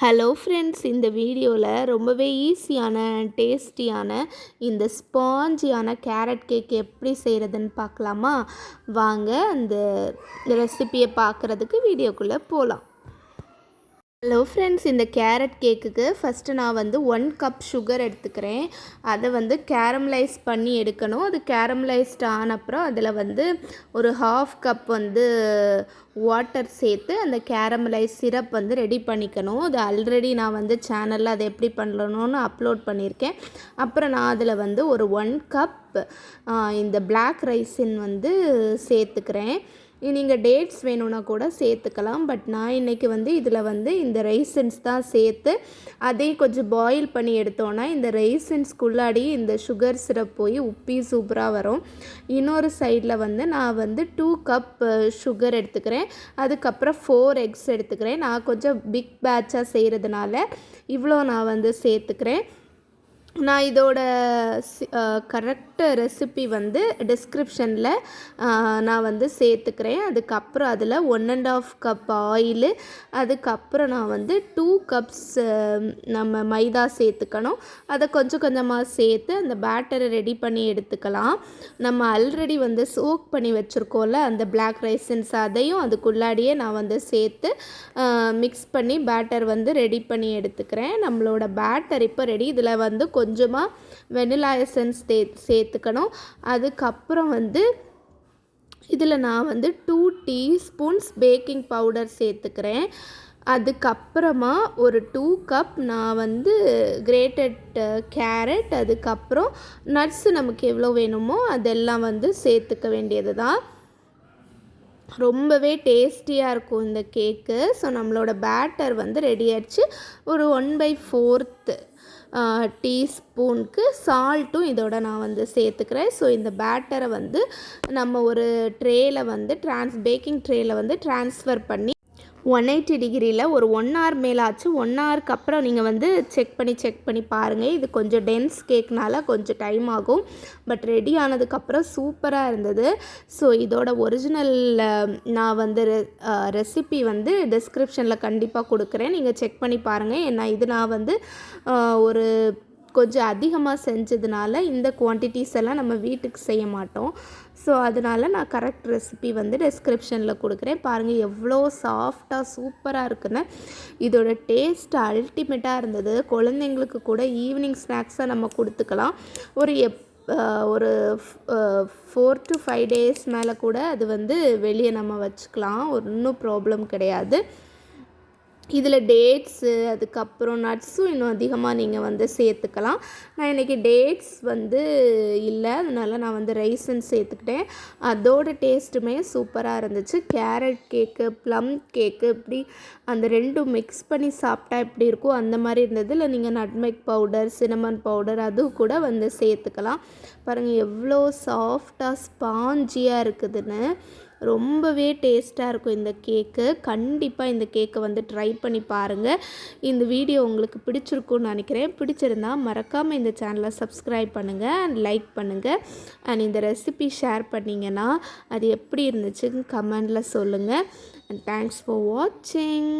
Hello friends, இந்த வீடியோவில் ரொம்பவே ஈஸியான டேஸ்டியான இந்த ஸ்பாஞ்சியான கேரட் கேக் எப்படி செய்கிறதுன்னு பார்க்கலாமா? வாங்க அந்த ரெசிபியை பார்க்குறதுக்கு வீடியோக்குள்ளே போகலாம். ஹலோ ஃப்ரெண்ட்ஸ், இந்த கேரட் கேக்குக்கு ஃபஸ்ட்டு நான் 1 கப் சுகர் எடுத்துக்கிறேன். அதை கேரமலைஸ் பண்ணி எடுக்கணும். அது கேரமலைஸ்ட் ஆன அப்புறம் அதில் ஒரு 1/2 கப் வாட்டர் சேர்த்து அந்த கேரமலைஸ் சிரப் ரெடி பண்ணிக்கணும். அது ஆல்ரெடி நான் சேனலில் அதை எப்படி பண்ணணும்னு அப்லோட் பண்ணியிருக்கேன். அப்புறம் நான் அதில் ஒரு 1 கப் இந்த பிளாக் ரைஸின் சேர்த்துக்கிறேன். நீங்கள் டேட்ஸ் வேணும்னா கூட சேர்த்துக்கலாம். பட் நான் இன்றைக்கி இதில் இந்த ரைசன்ஸ் தான் சேர்த்து அதையும் கொஞ்சம் பாயில் பண்ணி எடுத்தோன்னா இந்த ரைசன்ஸ்குள்ளாடி இந்த சுகர் சிரப் போய் உப்பி சூப்பராக வரும். இன்னொரு சைடில் நான் 2 கப் சுகர் எடுத்துக்கிறேன். அதுக்கப்புறம் 4 எக்ஸ் எடுத்துக்கிறேன். நான் கொஞ்சம் பிக் பேட்சாக செய்கிறதுனால இவ்வளோ நான் சேர்த்துக்கிறேன். நான் இதோட கரெக்டு ரெசிபி டிஸ்கிரிப்ஷனில் நான் சேர்த்துக்கிறேன். அதுக்கப்புறம் அதில் 1.5 கப் ஆயிலு, அதுக்கப்புறம் நான் 2 கப்ஸ் நம்ம மைதா சேர்த்துக்கணும். அதை கொஞ்சம் கொஞ்சமாக சேர்த்து அந்த பேட்டரை ரெடி பண்ணி எடுத்துக்கலாம். நம்ம ஆல்ரெடி சோக் பண்ணி வச்சுருக்கோம்ல அந்த பிளாக் ரைசன்ஸ், அதையும் அதுக்குள்ளாடியே நான் சேர்த்து மிக்ஸ் பண்ணி பேட்டர் ரெடி பண்ணி எடுத்துக்கிறேன். நம்மளோட பேட்டர் இப்போ ரெடி. இதில் கொஞ்சமாக வெனிலா எசன்ஸ் சேர்த்துக்கணும். அதுக்கப்புறம் இதில் நான் 2 டீஸ்பூன்ஸ் பேக்கிங் பவுடர் சேர்த்துக்கிறேன். அதுக்கப்புறமா ஒரு 2 கப் நான் கிரேட்டட் கேரட், அதுக்கப்புறம் நட்ஸு நமக்கு எவ்வளோ வேணுமோ அதெல்லாம் சேர்த்துக்க வேண்டியது தான். ரொம்பவே டேஸ்டியாக இருக்கும் இந்த கேக்கு. ஸோ நம்மளோட பேட்டர் ரெடி ஆகிடுச்சு. ஒரு 1/4 டீஸ்பூனுக்கு சால்ட்டும் இதோட நான் சேர்த்துக்கிறேன். ஸோ இந்த பேட்டரை நம்ம ஒரு ட்ரேயில் பேக்கிங் ட்ரேயில் ட்ரான்ஸ்ஃபர் பண்ணி 180 டிகிரியில் ஒரு 1 hour மேலே ஆச்சு. 1 hourக்கு அப்புறம் நீங்கள் செக் பண்ணி பாருங்கள். இது கொஞ்சம் டென்ஸ் கேக்னால கொஞ்சம் டைம் ஆகும். பட் ரெடி ஆனதுக்கப்புறம் சூப்பராக இருந்தது. ஸோ இதோட ஒரிஜினல் நான் ரெசிபி டிஸ்கிரிப்ஷனில் கண்டிப்பாக கொடுக்குறேன். நீங்கள் செக் பண்ணி பாருங்கள். ஏன்னா இது நான் ஒரு கொஞ்சம் அதிகமாக செஞ்சதுனால இந்த குவான்டிட்டிஸ் எல்லாம் நம்ம வீட்டுக்கு செய்ய மாட்டோம். ஸோ அதனால் நான் கரெக்ட் ரெசிபி டிஸ்கிரிப்ஷனில் கொடுக்குறேன். பாருங்கள் எவ்வளோ சாஃப்டாக சூப்பராக இருக்குன்னு. இதோட டேஸ்ட் அல்டிமேட்டாக இருந்தது. குழந்தைங்களுக்கு கூட ஈவினிங் ஸ்நாக்ஸாக நம்ம கொடுத்துக்கலாம். ஒரு 4 to 5 days மேலே கூட அது வெளியே நம்ம வச்சுக்கலாம். ஒன்றும் ப்ராப்ளம் கிடையாது. இதில் டேட்ஸு, அதுக்கப்புறம் நட்ஸும் இன்னும் அதிகமாக நீங்கள் சேர்த்துக்கலாம். நான் இன்றைக்கி டேட்ஸ் இல்லை, அதனால் நான் ரைசன் சேர்த்துக்கிட்டேன். அதோட டேஸ்ட்டுமே சூப்பராக இருந்துச்சு. கேரட் கேக்கு, ப்ளம் கேக்கு, இப்படி அந்த ரெண்டும் மிக்ஸ் பண்ணி சாப்பிட்டா எப்படி இருக்கும் அந்த மாதிரி இருந்தது. இல்லை நீங்கள் நட்மெக் பவுடர், சினமன் பவுடர் அதுவும் கூட சேர்த்துக்கலாம். பாருங்கள் எவ்வளோ சாஃப்டாக ஸ்பாஞ்சியாக இருக்குதுன்னு. ரொம்பவே டேஸ்ட்டாக இருக்கும் இந்த கேக்கு. கண்டிப்பாக இந்த கேக்கை ட்ரை பண்ணி பாருங்கள். இந்த வீடியோ உங்களுக்கு பிடிச்சிருக்குன்னு நினைக்கிறேன். பிடிச்சிருந்தா மறக்காமல் இந்த சேனலை சப்ஸ்கிரைப் பண்ணுங்கள் அண்ட் லைக் பண்ணுங்கள். அண்ட் இந்த ரெசிபி ஷேர் பண்ணிங்கன்னா அது எப்படி இருந்துச்சுன்னு கமெண்டில் சொல்லுங்கள். அண்ட் தேங்க்ஸ் ஃபார் வாட்சிங்.